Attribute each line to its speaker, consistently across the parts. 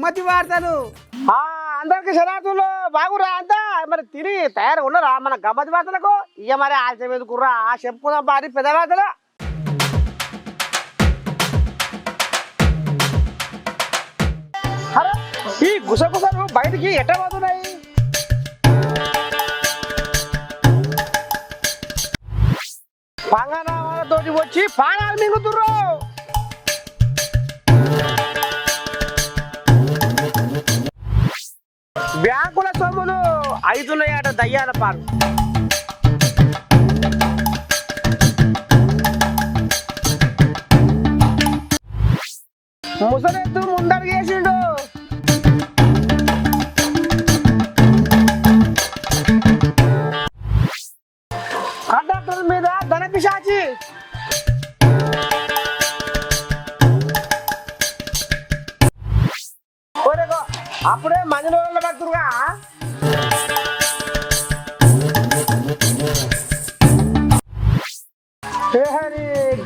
Speaker 1: గమ్మతి వార్తలు. అందరికి శనార్థులు బాగురా అంతా మరి తిని తయారు ఉన్నారా మన గమ్మతి వార్తలకు? ఇక మరి ఆలస్యం ఎందుకుర్రా చెప్పుకుందాం బారి పెద్ద వార్తలు. ఈ గుసగుసలు బయటికి ఎట్ట పోతున్నాయి? పంగనామాలతోటి వచ్చి పానాలు మింగుతుర్రు. బ్యాంకుల సొమ్ములు ఐదున్నాయట దయ్యాల పాలు. ముసలెత్తు ముందడుగేసిండు. కండక్టర్ మీద ధనపిశాచి. అప్పుడే మంది రోజుల్లో పడుతురుగా.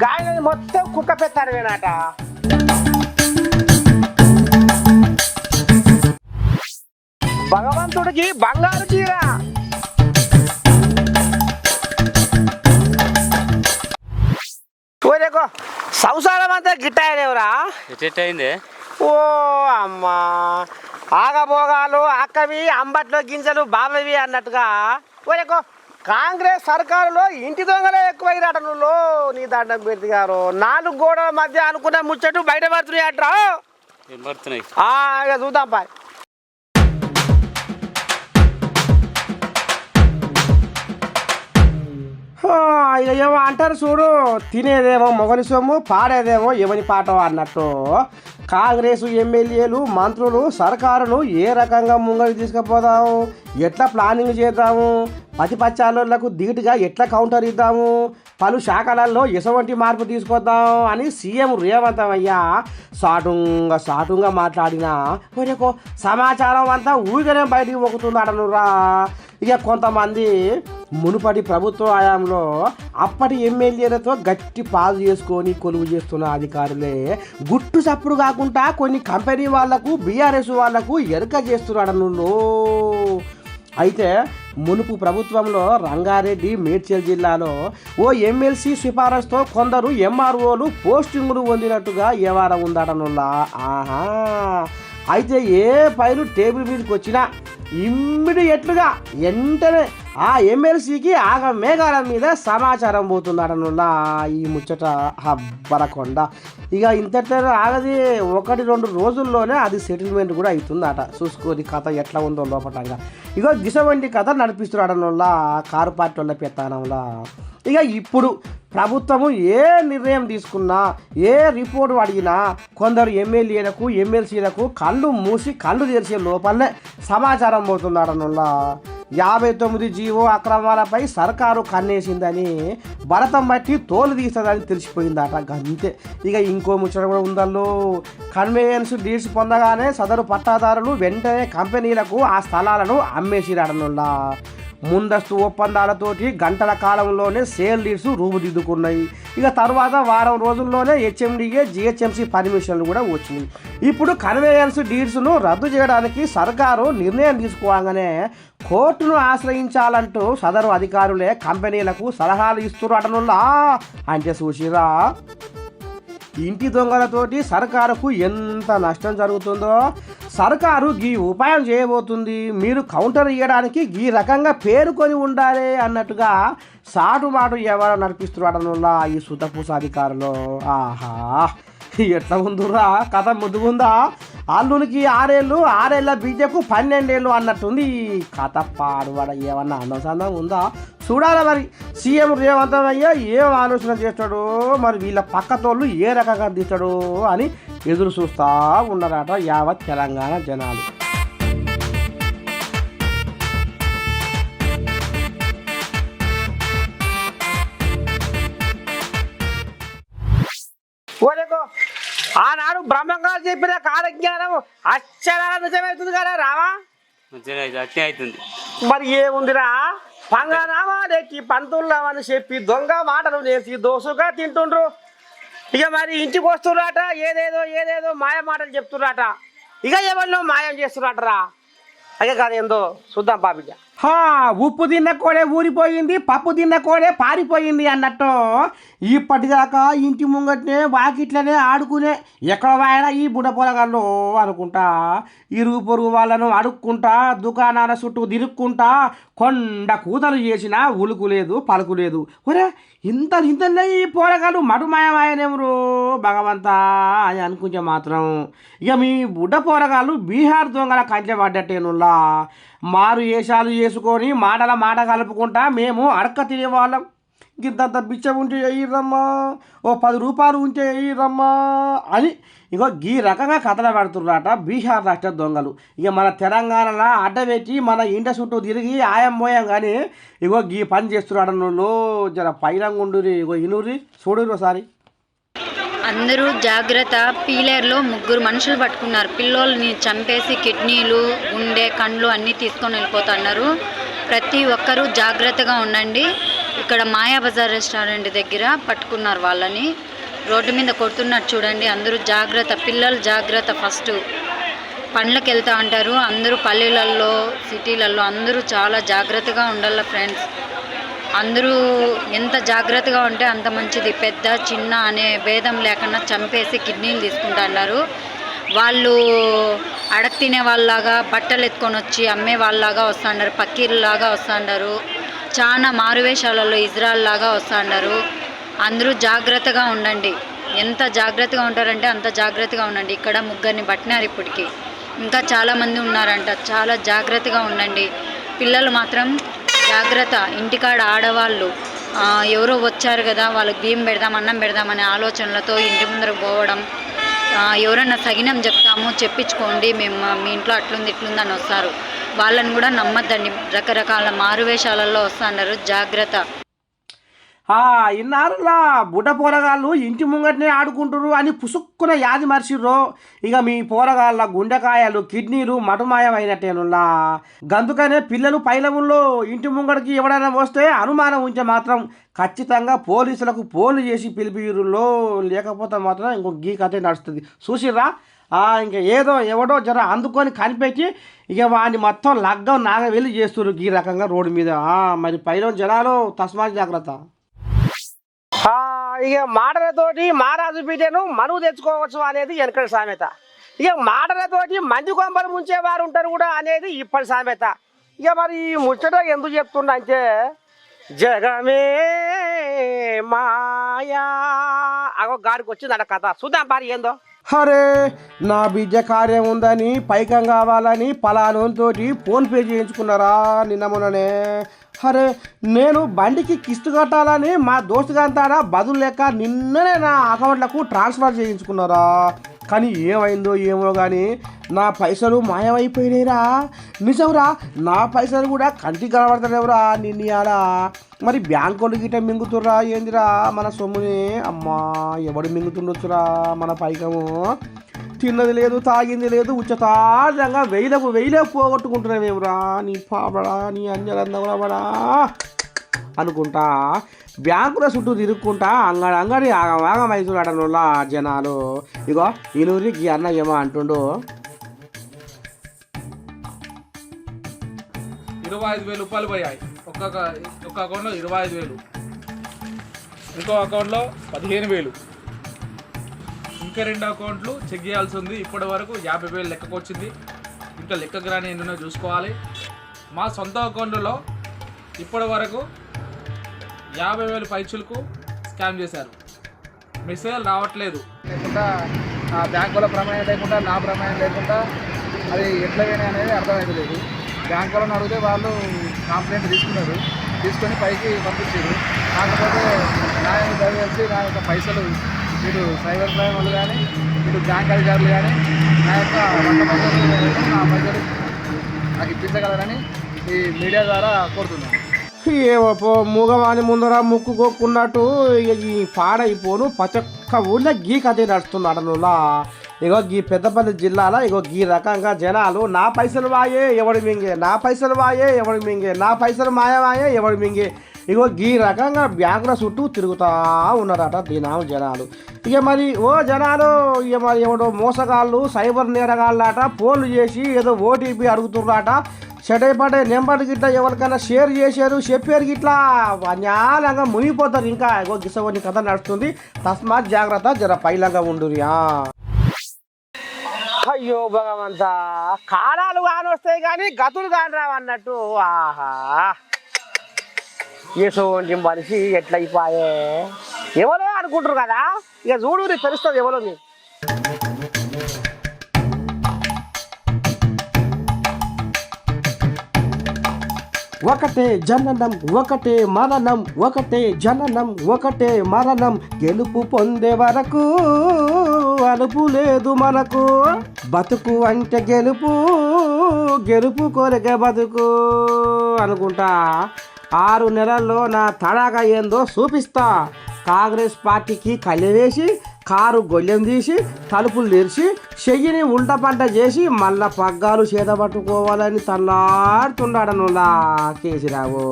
Speaker 1: గాయని మొత్తం కుక్క పెట్టారు వేనాట. భగవంతుడికి బంగారు చీర. సంసారం అంతా గిట్టాయలేవురా.
Speaker 2: ఎట్టయింది?
Speaker 1: ఓ అమ్మా, ఆగభోగాలు అక్కవి అంబట్లో గింజలు బాబవి అన్నట్టుగా ఓరేకో కాంగ్రెస్ సర్కారులో ఇంటి దొంగలే ఎక్కువైరాట. నువ్వు నీ దండం పెట్టి గారు 4 గోడల మధ్య అనుకున్న ముచ్చట్టు బయట పడుతున్నాయి అట్రా. ఇక చూద్దాం పా. ఇక ఏమో అంటారు చూడు, తినేదేమో మొగలి సొమ్ము, పాడేదేమో ఎవని పాట అన్నట్టు కాంగ్రెస్ ఎమ్మెల్యేలు మంత్రులు సర్కారును ఏ రకంగా ముంగడికి తీసుకుపోదాము, ఎట్లా ప్లానింగ్ చేద్దాము, పచ్చాలకు ధీటుగా ఎట్లా కౌంటర్ ఇద్దాము, పలు శాఖలలో ఎటువంటి మార్పు తీసుకొద్దాం అని సీఎం రేవంత్ అయ్యా సాటుంగా మాట్లాడినా కొరకు సమాచారం అంతా ఊరికనే బయటికి పోతుందటనురా. ఇక కొంతమంది మునుపటి ప్రభుత్వ హయాంలో అప్పటి ఎమ్మెల్యేలతో గట్టి పాజు చేసుకొని కొలువు చేస్తున్న అధికారులే గుట్టు చప్పుడు కాకుండా కొన్ని కంపెనీ వాళ్లకు బీఆర్ఎస్ వాళ్లకు ఎరుక చేస్తున్నాడు. అయితే మునుపు ప్రభుత్వంలో రంగారెడ్డి మేడ్చల్ జిల్లాలో ఓ ఎమ్మెల్సీ సిఫారసుతో కొందరు ఎంఆర్ఓలు పోస్టింగులు పొందినట్టుగా వ్యవహారం ఉందటనుల్లా. అయితే ఏ ఫైలు టేబుల్ మీదకి వచ్చినా ఇమ్మీడియట్లుగా వెంటనే ఆ ఎమ్మెల్సీకి ఆగ మేఘాల మీద సమాచారం పోతుందటనుల్లా. ఈ ముచ్చట హబ్బరకొండ. ఇక ఇంతట్లో ఆగది 1-2 రోజుల్లోనే అది సెటిల్మెంట్ కూడా అవుతుందట. చూసుకోది కథ ఎట్లా ఉందో లోపటంగా. ఇగో గిసవంటి కథ నడిపిస్తున్నాడనుల్లా కారు పార్టీ వాళ్ళ పెత్తానంలా. ఇక ఇప్పుడు ప్రభుత్వము ఏ నిర్ణయం తీసుకున్నా, ఏ రిపోర్టు అడిగినా కొందరు ఎమ్మెల్యేలకు ఎమ్మెల్సీలకు కళ్ళు మూసి కళ్ళు తెరిచే లోపలనే సమాచారం పోతుందటనుల్లా. 59 జీవో అక్రమాలపై సర్కారు కన్నేసిందని భరతం బట్టి తోలు తీస్తుందని తెలిసిపోయిందట. అంతే. ఇక ఇంకో ముచ్చట కూడా ఉందల్లో. కన్వేయన్స్ డీడ్స్ పొందగానే సదరు పట్టాదారులు వెంటనే కంపెనీలకు ఆ స్థలాలను అమ్మేసిరాడనుల్లా. ముందస్తు ఒప్పందాలతోటి గంటల కాలంలోనే సేల్ డీడ్స్ రూపుదిద్దుకున్నాయి. ఇక తర్వాత వారం రోజుల్లోనే హెచ్ఎండిఏ జిహెచ్ఎంసీ పర్మిషన్లు కూడా వచ్చినాయి. ఇప్పుడు కన్వేయన్స్ డీడ్స్ను రద్దు చేయడానికి సర్కారు నిర్ణయం తీసుకోగానే కోర్టును ఆశ్రయించాలంటూ సదరు అధికారులే కంపెనీలకు సలహాలు ఇస్తున్నారటనుల్లా. అంటే చూసిరా, ఇంటి దొంగలతోటి సర్కారుకు ఎంత నష్టం జరుగుతుందో సర్కారు ఈ ఉపాయం చేయబోతుంది. మీరు కౌంటర్ ఇవ్వడానికి ఈ రకంగా పేరుకొని ఉండాలి అన్నట్టుగా సాటుమాటు ఎవరో నడిపిస్తున్నాడనుల్లా ఈ సుతపూస అధికారులు. ఎట్లా ఉందిరా కథ ముద్దుగుందా? అల్లునికి 6 ఏళ్ళు, 6 ఏళ్ళ బీజేకు 12 ఏళ్ళు అన్నట్టుంది కథ. పాడువాడ ఏమన్నా అనుసంధానం ఉందా? చూడాలి మరి సీఎం రేవంత్ అయ్యా ఏం ఆలోచన చేస్తాడో, మరి వీళ్ళ పక్కతోళ్ళు ఏ రకంగా తీస్తాడో అని ఎదురు చూస్తూ ఉన్నారట యావత్ తెలంగాణ జనాలు. ఆనాడు బ్రహ్మంగారు చెప్పిన కాలజ్ఞానం అక్షరాల నిజమవుతుంది కదా రావా?
Speaker 2: అవుతుంది.
Speaker 1: మరి ఏముందిరా, పంగనామాలెక్కి పంతుల్లామని చెప్పి దొంగ మాటలు నేర్చి దోసుగా తింటుండ్రు. ఇక మరి ఇంటికి వస్తుర్రాట ఏదేదో మాయ మాటలు చెప్తుర్రాట. ఇక ఎవరినో మాయం చేస్తున్నట్టరా అదే కాదు ఏందో చూద్దాం పాపిక ఉప్పు తిన్న కోడే ఊరిపోయింది పప్పు తిన్న కోడే పారిపోయింది అన్నట్టు ఇప్పటిదాకా ఇంటి ముంగట్నే వాకిట్లనే ఆడుకునే ఎక్కడ వాయనా ఈ బుడ్డ పొలగాళ్ళు అనుకుంటా ఇరుగు పొరుగు వాళ్ళను అడుక్కుంటా దుకాణాల చుట్టూ తిరుక్కుంటా కొండ కూతలు చేసినా ఉలుకు లేదు పలుకు లేదు ఒరే ఇంతనే ఈ పోరగాళ్ళు మటుమాయమాయనేమరు భగవంతా అని అనుకుంటే మాత్రం ఇక మీ బుడ్డ పోరగాళ్ళు బీహార్ దొంగల కంచె పడ్డట్టేనుల్లా మారు వేషాలు చేసుకొని మాట కలుపుకుంటా మేము అడక్క తినేవాళ్ళం ఇంతంత బిచ్చం ఉంటే వేయరమ్మా ఓ 10 రూపాయలు ఉంటే వేయరమ్మా అని ఇగో ఈ రకంగా కథలు పెడుతున్నారట బీహార్ రాష్ట్ర దొంగలు. ఇక మన తెలంగాణలో అడ్డపెట్టి మన ఇంట చుట్టూ తిరిగి ఆయం పోయాం కానీ ఇగో ఈ పని చేస్తున్నాడు నువ్వు జర పైరంగుండురి ఇగో ఇనురి చూడురి ఒకసారి.
Speaker 3: అందరూ జాగ్రత్త. పీలేరులో 3 మనుషులు పట్టుకున్నారు. పిల్లోల్ని చంపేసి కిడ్నీలు గుండె కండ్లు అన్నీ తీసుకొని వెళ్ళిపోతున్నారు. ప్రతి ఒక్కరూ జాగ్రత్తగా ఉండండి. ఇక్కడ మాయాబజార్ రెస్టారెంట్ దగ్గర పట్టుకున్నారు వాళ్ళని. రోడ్డు మీద కొడుతున్నట్టు చూడండి. అందరూ జాగ్రత్త. పిల్లలు జాగ్రత్త. ఫస్ట్ పండ్లకు వెళ్తూ ఉంటారు. అందరూ పల్లెలలో సిటీలలో అందరూ చాలా జాగ్రత్తగా ఉండాలి ఫ్రెండ్స్. అందరూ ఎంత జాగ్రత్తగా ఉంటే అంత మంచిది. పెద్ద చిన్న అనే భేదం లేకుండా చంపేసి కిడ్నీలు తీసుకుంటున్నారు. వాళ్ళు అడగ తినే వాళ్ళలాగా బట్టలు ఎత్తుకొని వచ్చి అమ్మే వాళ్ళలాగా వస్తున్నారు. పక్కీర్లాగా వస్తున్నారు. చాలా మారువేషాలలో ఇజ్రాయల్ లాగా వస్తున్నారు. అందరూ జాగ్రత్తగా ఉండండి. ఎంత జాగ్రత్తగా ఉంటారంటే అంత జాగ్రత్తగా ఉండండి. ఇక్కడ 3 పట్టినారు ఇప్పటికి. ఇంకా చాలామంది ఉన్నారంట. చాలా జాగ్రత్తగా ఉండండి. పిల్లలు మాత్రం జాగ్రత్త. ఇంటికాడ ఆడవాళ్ళు ఎవరో వచ్చారు కదా వాళ్ళకి బియ్యం పెడదాం అన్నం పెడదామనే ఆలోచనలతో ఇంటి ముందరకు పోవడం, ఎవరన్నా సగినం చెప్తాము చెప్పించుకోండి మేము మీ ఇంట్లో అట్లుంది ఇట్లుంది అని వస్తారు. వాళ్ళని కూడా నమ్మద్దండి. రకరకాల మారువేషాలలో వస్తున్నారు. జాగ్రత్త.
Speaker 1: ఇన్నారులా బుడ్డ పోరగాళ్ళు ఇంటి ముంగట్నే ఆడుకుంటారు అని పుసుక్కున యాది మర్చిర్రో ఇక మీ పోరగాళ్ళ గుండెకాయలు కిడ్నీలు మటుమాయమైనట్టేనులా. గందుకనే పిల్లలు పైలముల్లో ఇంటి ముంగడికి ఎవడైనా వస్తే అనుమానం ఉంటే మాత్రం ఖచ్చితంగా పోలీసులకు ఫోన్లు చేసి పిలిపిరుల్లో, లేకపోతే మాత్రం ఇంకో గీ కథే నడుస్తుంది. చూసిర్రా ఇంకా ఏదో ఎవడో జర అందుకొని కనిపెట్టి ఇక వాడిని మొత్తం లగ్గం నాగవెళ్ళి చేస్తున్నారు ఈ రకంగా రోడ్డు మీద. మరి పైలో జనాలు తస్మాత్ జాగ్రత్త. ఇక మాటలతోటి మహారాజు బిడ్డను మనువు తెచ్చుకోవచ్చు అనేది వెనకటి సామెత. ఇక మాటలతోటి మంది కొంపలు ముంచేవారు ఉంటారు కూడా అనేది ఇప్పటి సామెత. ఇక మరి ఈ ముచ్చట ఎందుకు చెప్తుండ అంటే జగమే మాయా అగో గాడికి వచ్చింది అడ కథ. చూద్దాం పారి ఏందో. అరే నా బిడ్డ కార్యం ఉందని పైకం కావాలని పలానోతోటి ఫోన్పే చేయించుకున్నారా నిన్న మొన్ననే. అరే నేను బండికి కిస్తు కట్టాలని మా దోస్తుగాంతారా బదులు లేక నిన్ననే నా అకౌంట్లకు ట్రాన్స్ఫర్ చేయించుకున్నారా. కానీ ఏమైందో ఏమో కానీ నా పైసలు మాయమైపోయినాయిరా. నిజంరా నా పైసలు కూడా కంటికి కనబడతలేవురా నిన్నయాలా. మరి బ్యాంకులు గిట్ట మింగుతుర్రా ఏందిరా మన సొమ్ముని. అమ్మా ఎవడు మింగుతుండొచ్చురా మన పైకము. తిన్నది లేదు తాగింది లేదు ఉచ్చతాజంగా వెయ్యిలకు పోగొట్టుకుంటున్నావేమిరా నీ పాపడా నీ అంజలందవడా అనుకుంటా బ్యాంకుల చుట్టూ తిరుక్కుంటా అంగడి ఆగం అవుతున్నాడనుల జనాలు. ఇగో ఈనూరికి అన్న ఏమో అంటుండు.
Speaker 4: 25,000 రూపాయలు పోయాయి. ఒక అకౌంట్లో 25,000, ఇంకో అకౌంట్లో 15,000, ఇంకా 2 అకౌంట్లు చెక్ చేయాల్సి ఉంది. ఇప్పటి వరకు 50,000 లెక్కకు వచ్చింది. ఇంకా లెక్కకు రాని ఎన్నో చూసుకోవాలి. మా సొంత అకౌంట్లో ఇప్పటి వరకు 50,000 పైచులకు స్కామ్ చేశారు. మెసేజ్ రావట్లేదు.
Speaker 5: లేకుండా బ్యాంకుల ప్రమేయం లేకుండా నా ప్రమేయం లేకుండా అది ఎట్లా పోయినాయి అనేది అర్థమవుతలేదు. బ్యాంకు వాళ్ళని అడిగితే వాళ్ళు కంప్లైంట్ తీసుకొని పైకి పంపించారు. కాకపోతే న్యాయాన్ని దయచేసి నా యొక్క పైసలు ఇటు సైబర్ క్రైమ్ వాళ్ళు కానీ ఇటు బ్యాంక్ అధికారులు కానీ నా యొక్క నా పైసలు నాకు ఇప్పించగలరని ఈ మీడియా ద్వారా కోరుతున్నాను.
Speaker 1: ఏమో మూగవాని ముందర ముక్కు కొక్కున్నట్టు ఇక ఈ పాడైపోను ప్రతి ఒక్క ఊళ్ళో గీ కథ నడుస్తున్నాడనులా. ఇగో గీ పెద్దపల్లి జిల్లాలో ఇగో గీ రకంగా జనాలు నా పైసలు వాయే ఎవడు మింగే, నా పైసలు వాయే ఎవడు మింగే, నా పైసలు మాయమాయే ఎవడు మింగే ఇగో ఈ రకంగా బ్యాంకుల చుట్టూ తిరుగుతూ ఉన్నారట దినాం జనాలు. ఇక మరి జనాలు ఇక మరి ఎవడో మోసగాళ్ళు సైబర్ నేరగాళ్ళట ఫోన్లు చేసి ఏదో ఓటీపీ అడుగుతున్నారట. చెడైపడే నెంబర్ గిట్లా ఎవరికైనా షేర్ చేశారు చెప్పారు గిట్లా అన్యాలంగా మునిగిపోతారు. ఇంకా ఇగో గిసవని కథ నడుస్తుంది. తస్మాత్ జాగ్రత్త, జర పైలంగా ఉండురియా. అయ్యో భగవంతా, కాలాలు కానొస్తాయి కానీ గతులు కాని రావు అన్నట్టు. ఆహా, ఎటువంటి మనిషి ఎట్లయిపోయే ఎవరో అనుకుంటారు కదా. ఇక చూడు తెలుస్తుంది ఎవరో నీకు. ఒకటే జననం ఒకటే మరణం, ఒకటే జననం ఒకటే మరణం, గెలుపు పొందే వరకు అలుపు లేదు మనకు. బతుకు అంటే గెలుపు, గెలుపు కొరకే బతుకు అనుకుంటా 6 నెలల్లో నా తడాగా ఏందో చూపిస్తా. కాంగ్రెస్ పార్టీకి కళ్ళెవేసి కారు గొల్లెం తీసి తలుపులు తెరిచి చెయ్యిని ఉల్ట పంట చేసి మళ్ళా పగ్గాలు చేత పట్టుకోవాలని తల్లాడుతున్నాడనులా కేసీరావు.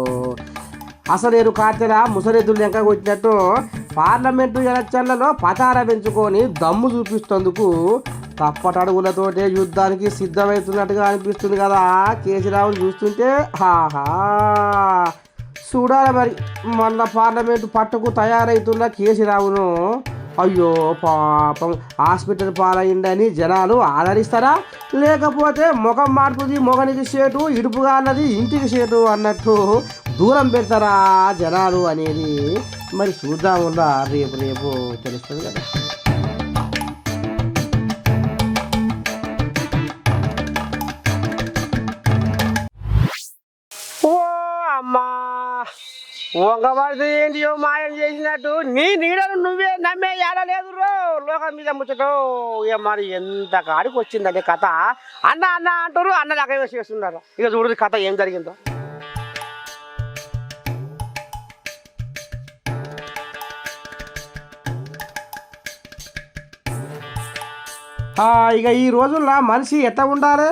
Speaker 1: అసలేరు కార్తెల ముసరెద్దులు లెక్క కొట్టినట్టు పార్లమెంటు ఎలక్షన్లలో పతార పెంచుకొని దమ్ము చూపిస్తేందుకు తప్పటడుగులతోటే యుద్ధానికి సిద్ధమవుతున్నట్టుగా అనిపిస్తుంది కదా కేసీరావుని చూస్తుంటే. హాహా, చూడాలి మరి మళ్ళా పార్లమెంటు పట్టుకు తయారవుతున్న కేసీరావును. అయ్యో పాపం హాస్పిటల్ పాలయ్యిందని జనాలు ఆదరిస్తారా, లేకపోతే ముఖం మార్పుది మొగనికి సేటు ఇడుపుగా అన్నది ఇంటికి సేటు అన్నట్టు దూరం పెడతారా జనాలు అనేది మరి చూద్దాముందా రేపు రేపు తెలుస్తుంది కదా. ఓ అమ్మా, వంగబడితే ఏంటియో మాయం చేసినట్టు నీ నీడను నువ్వే నమ్మే ఏడలేదు రో లోకం మీద ముచ్చటో. ఇక మరి ఎంత కాడికి వచ్చిందంటే కథ. అన్న అన్న అంటారు, అన్న రకమే చేస్తున్నారు. ఇక చూడు కథ ఏం జరిగిందో. ఇక ఈ రోజుల్లో మనిషి ఎట్లా ఉండాలి?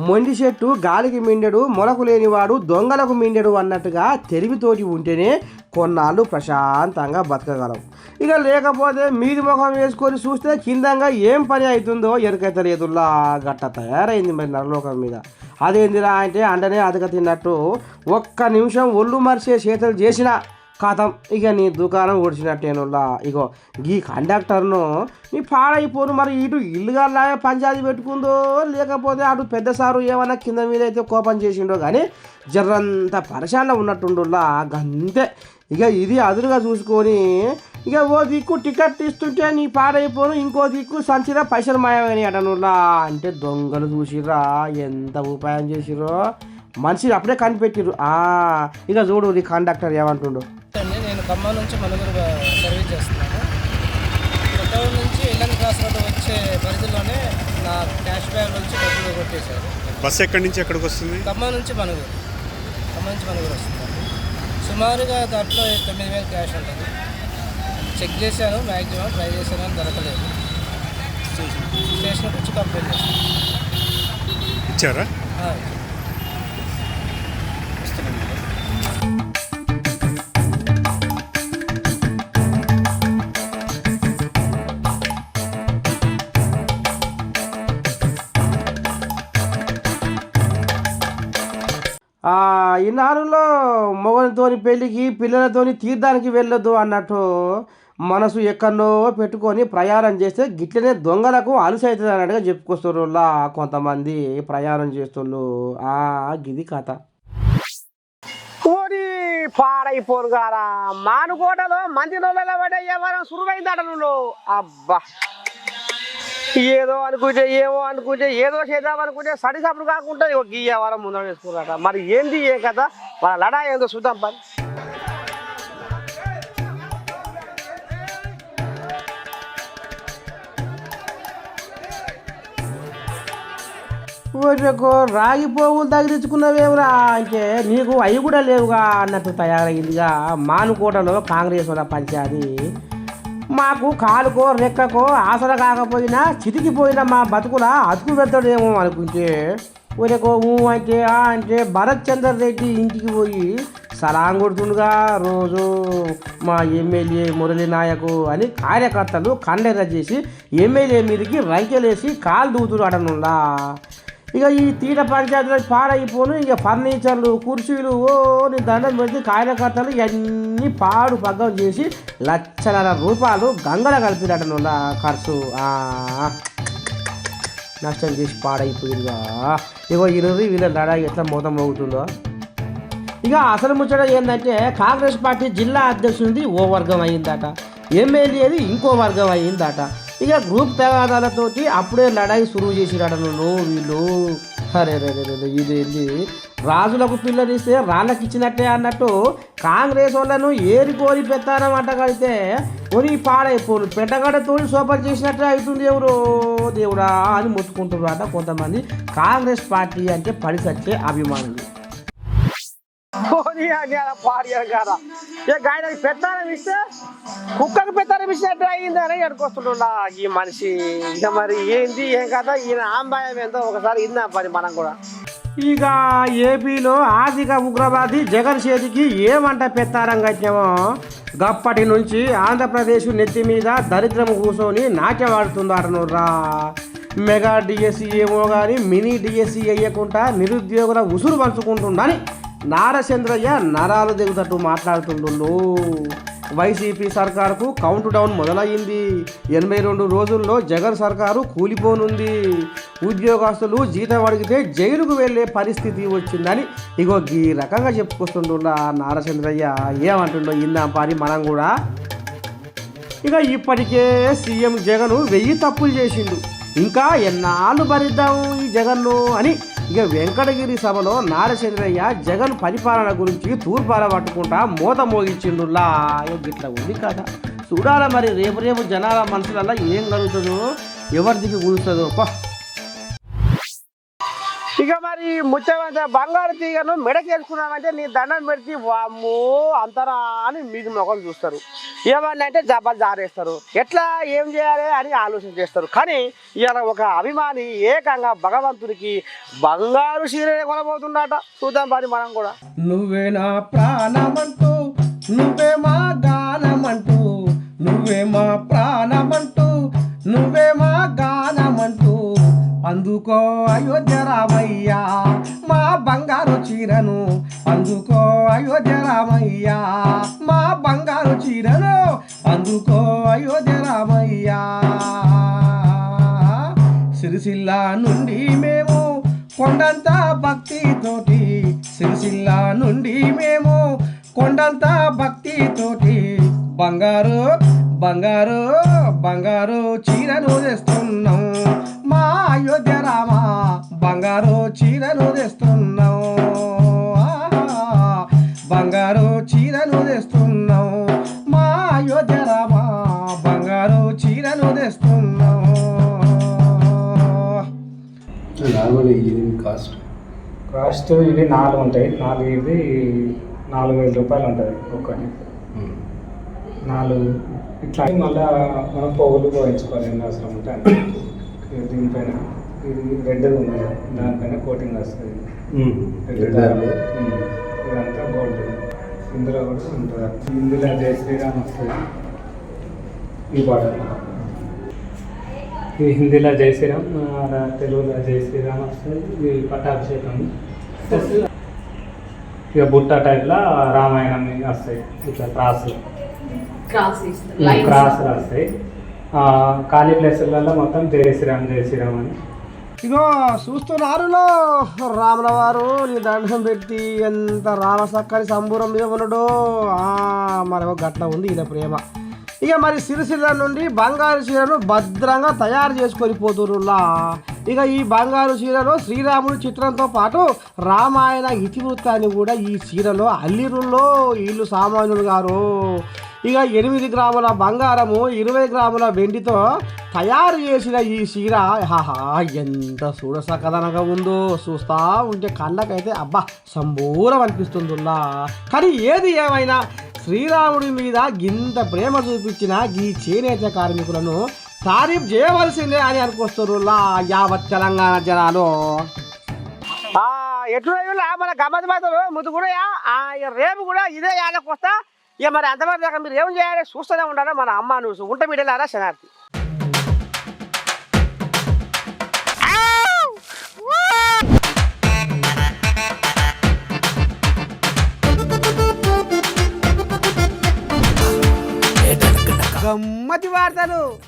Speaker 1: మొండి చెట్టు గాలికి మిండెడు, మొలకు లేనివాడు దొంగలకు మిండెడు అన్నట్టుగా తెలివితోటి ఉంటేనే కొన్నాళ్ళు ప్రశాంతంగా బతకగలం. ఇక లేకపోతే మీది ముఖం వేసుకొని చూస్తే కిందంగా ఏం పని అవుతుందో ఎరుకైతే లేదులా గట్ట తయారైంది మరి నరలోకం మీద. అదేందిరా అంటే అంటనే అదక తిన్నట్టు ఒక్క నిమిషం ఒళ్ళు మరిసే చేతులు చేసిన కథం ఇక నీ దుకాణం ఓడిచినట్టేనులా. ఇగో ఈ కండక్టర్ను నీ పాడైపోను మరి ఇటు ఇల్లుగాలాగా పంచాయతీ పెట్టుకుందో, లేకపోతే అటు పెద్ద సారు ఏమన్నా కింద మీద అయితే కోపం చేసిండో కానీ జర్రంత పరిశాలలో ఉన్నట్టుండులా గంతే. ఇక ఇది అదురుగా చూసుకొని ఇక ఓ దిక్కు టికెట్ ఇస్తుంటే నీ పాడైపోను, ఇంకో దిక్కు సంచిలో పైసలు మాయమని అటనులా. అంటే దొంగలు చూసిర్రా ఎంత ఉపాయం చేసిర్రో, మనిషి అప్పుడే కనిపెట్టిర్రు. ఇక చూడు నీ కండక్టర్ ఏమంటుండు.
Speaker 6: నేను ఖమ్మం నుంచి మనుగురు సర్వీస్ చేస్తున్నాను. కొత్తూరు నుంచి ఎల్ఎన్ క్రాస్ రోడ్ వచ్చే పరిధిలోనే నా క్యాష్ బ్యాగ్ నుంచి డబ్బులు కొట్టేశారు.
Speaker 7: బస్సు ఎక్కడి నుంచి ఎక్కడికి వస్తుంది?
Speaker 6: ఖమ్మం నుంచి మనుగురు వస్తుంది. సుమారుగా దాంట్లో 9,000 క్యాష్ ఉంటుంది. చెక్ చేశాను, మ్యాక్సిమం ట్రై చేశాను అని దొరకలేదు. స్టేషన్కి వచ్చి కంప్లైంట్ చేస్తాను.
Speaker 7: ఇచ్చారా?
Speaker 1: ఈ నాలుగులో మొగలతోని పెళ్ళికి పిల్లలతోని తీర్థానికి వెళ్ళొద్దు అన్నట్టు మనసు ఎక్కడో పెట్టుకొని ప్రయాణం చేస్తే గిట్లనే దొంగలకు అలుసైతుంది అన్నట్టుగా చెప్పుకొస్తారు కొంతమంది ప్రయాణం చేస్తున్నారు. గిది కథ. ఓడి పాడైపోను గారా, మానుకోటలో మంచి నోళ్ళ పడే ఎవరం సురువైందట నువ్వు. అబ్బా, ఏదో అనుకుంటే ఏమో అనుకుంటే ఏదో చేద్దాం అనుకుంటే సడిసప్పుడు కాకుండా ఈ వారం ముందర వేసుకున్నారట. మరి ఏంది ఏ కథ, మన లడా ఏందో చూద్దాం పని. రాగి పోగులు తగిలించుకున్నవేవురా అంటే నీకు అవి కూడా లేవుగా అన్నట్టు తయారైందిగా మానుకోటలో కాంగ్రెస్ వాళ్ళ పంచాది. మాకు కాలుకో రెక్కకో ఆసర కాకపోయినా చితికిపోయిన మా బతుకుల అతుకు పెడతాడేమో అనుకుంటే ఊరేకో అంటే భరత్ చంద్ర రెడ్డి ఇంటికి పోయి సలాం కొడుతుండగా రోజు మా ఎమ్మెల్యే మురళీ నాయకు అని కార్యకర్తలు కండెర చేసి ఎమ్మెల్యే మీదకి రంకెలేసి కాలు దూతులు అడనుండా. ఇక ఈ తీట పంచాయతీలో పాడైపోను. ఇక ఫర్నిచర్లు కుర్చీలు నీ దండం పెడితే కార్యకర్తలు ఇవన్నీ పాడు పగ్గం చేసి ₹1,00,000 గంగల కలిపినట్టునుండా ఖర్చు. నష్టం చేసి పాడైపోయిందిగా. ఇగో ఈరోజు వీళ్ళ లడాయి ఎట్లా మోతం మోగుతుందో. ఇక అసలు ముచ్చట ఏంటంటే కాంగ్రెస్ పార్టీ జిల్లా అధ్యక్షుడిది ఓ వర్గం అయిందట, ఎమ్మెల్యేది ఇంకో వర్గం అయిందట. ఇక గ్రూప్ తగాదాలతోటి అప్పుడే లడాయి సురువు చేసిరాడను వీళ్ళు. అరే ఇదేంటి రాజులకు పిల్లనిస్తే రాళ్ళకి ఇచ్చినట్టే అన్నట్టు కాంగ్రెస్ వాళ్ళను ఏరి కోరి పెత్తానం అంటగడితే కొని పాడైపోను పెట్టగడతో సోపర్ చేసినట్టే అవుతుంది ఎవరో దేవుడా అని మొత్తుకుంటున్నారట కొంతమంది కాంగ్రెస్ పార్టీ అంటే పడిసచ్చే అభిమానులు.
Speaker 8: కదా గాయనకి పెత్తానం ఇస్తే కుక్కకు పెత్తానం ఇచ్చినట్టు అయిందని అనుకొస్తుంటా ఈ మనిషి. ఇక మరి ఏంది ఏం కదా ఈయన ఆంబాయం ఏందో ఒకసారి ఇందా పని మనం కూడా.
Speaker 1: ఇక ఏపీలో ఆర్థిక ఉగ్రవాది జగన్ చేతికి ఏమంట పెత్తారం కట్టామో గప్పటి నుంచి ఆంధ్రప్రదేశ్ నెత్తి మీద దరిద్రం కూర్చొని నాట్యవాడుతుందటనురా. మెగా డిఎస్సి ఏమో కానీ మినీ డిఎస్సి వేయకుండా నిరుద్యోగుల ఉసురు పంచుకుంటుందని నారచంద్రయ్య నరాలు దిగుతట్టు మాట్లాడుతుండు. వైసీపీ సర్కారుకు కౌంట్ డౌన్ మొదలయ్యింది. 82 రోజుల్లో జగన్ సర్కారు కూలిపోనుంది. ఉద్యోగస్తులు జీతం అడిగితే జైలుకు వెళ్ళే పరిస్థితి వచ్చిందని ఇగో ఈ రకంగా చెప్పుకొస్తుండ నారచంద్రయ్య. ఏమంటుండో ఇందాం పారి మనం కూడా. ఇక ఇప్పటికే సీఎం జగన్ 1000 తప్పులు చేసిండు, ఇంకా ఎన్నాళ్ళు భరిద్దాము ఈ జగన్ను అని ఇక వెంకటగిరి సభలో నారచంద్రయ్య జగన్ పరిపాలన గురించి తూర్పాల పట్టుకుంటా మోత మోగించిండులా. ఇట్లా ఉంది కదా చూడాల మరి రేపు జనాల మనసులల్లా ఏం కలుగుతుందో ఎవరి దిక్కు కూలుస్తుందో.
Speaker 8: ఇక మరి ముఖ్యమంత్రి బంగారు తీగను మెడకేసుకున్నామంటే నీ దండం పెడితే వామ్మో అంతరా అని మీకు మొక్కలు చూస్తారు. ఏమన్నా అంటే జబ్బలు జారేస్తారు, ఎట్లా ఏం చేయాలి అని ఆలోచన చేస్తారు. కానీ ఇలా ఒక అభిమాని ఏకంగా భగవంతుడికి బంగారు చీరనే కొనబోతుందట. చూద్దాం పని మనం కూడా.
Speaker 1: నువ్వే నా ప్రాణమంటూ నువ్వే మా గానమంటూ నువ్వే మా ప్రాణమంటూ నువ్వే మా గానమంటూ అందుకో అయోధ్య రామయ్య మా బంగారు చీరను, అందుకో అయోధ్య రామయ్య మా బంగారు చీరను, అందుకో అయోధ్య రామయ్య. సిరిసిల్ల నుండి మేము కొండంత భక్తితోటి, సిరిసిల్ల నుండి మేము కొండంత భక్తితోటి బంగారు బంగారు బంగారు చీరను తెస్తున్నాం మా అయోధ్య రామ, బంగారు చీరను తెస్తున్నాం, బంగారు చీరను తెస్తున్నాం మా అయోధ్య రామ, బంగారు చీరను తెస్తున్నాం.
Speaker 9: కాస్ట్ ఇవి 4 ఉంటాయి. 4 ఇది 4,000 రూపాయలు ఉంటుంది ఒక్కటి. 4 ఇట్లా మళ్ళీ మనం పోగులు పోయించుకోవాలి ఎన్ని అవసరం ఉంటే అంటే. దీనిపైన ఇది రెడ్ ఉంది, దానిపైన కోటింగ్ వస్తుంది. ఇదంతా గోల్డ్. ఇందులో కూడా ఉంటుంది. ఇందులో జై శ్రీరామ్ వస్తుంది. ఈ బార్డర్ ఈ హిందీలో జై శ్రీరామ్, తెలుగులో జై శ్రీరామ్ వస్తుంది. ఇది పట్టాభిషేకం. ఇక బుట్ట టైప్లో రామాయణం వస్తాయి. ఇట్లా క్రాస్లు వస్తాయి. ఖాళీ ప్లేసులలో మొత్తం జై శ్రీరామ్ జై శ్రీరామ్ అని.
Speaker 1: ఇగో చూస్తున్నారులో రాముల వారు నీ దండం పెట్టి ఎంత రామ సక్కని సంబూరం మీద ఉన్నాడో. మరి గట్ల ఉంది ఈయన ప్రేమ. ఇక మరి సిరిసిల్ల నుండి బంగారు చీరను భద్రంగా తయారు చేసుకొని పోతురులా. ఇక ఈ బంగారు చీరలో శ్రీరాముడి చిత్రంతో పాటు రామాయణ ఇతివృత్తాన్ని కూడా ఈ చీరలో అల్లిరుల్లో వీళ్ళు సామాన్యులు గారు. ఇక 8 గ్రాముల బంగారము 20 గ్రాముల వెండితో తయారు చేసిన ఈ చీర ఎంత చూడసకదనగా ఉందో. చూస్తా ఉంటే కళ్ళకైతే అబ్బా సంబూరం అనిపిస్తుందిలా. కానీ ఏది ఏమైనా శ్రీరాముడి మీద ఇంత ప్రేమ చూపించిన ఈ చేనేత కార్మికులను తారీఫ్ చేయవలసిందే అని అనుకొస్తురులా యావత్ తెలంగాణ జనాలు.
Speaker 8: ఎట్లు మన గమ్మత్ మాత్రం ముందు కూడా రేపు కూడా ఇదే యాదకు వస్తా. ఇక మరి అంతవరకు దాకా మీరు ఏం చేయాలి చూస్తూనే ఉండాలి మన అమ్మ న్యూస్ ఉంట మీడియారా శనార్థి. గమ్మతి వార్తలు.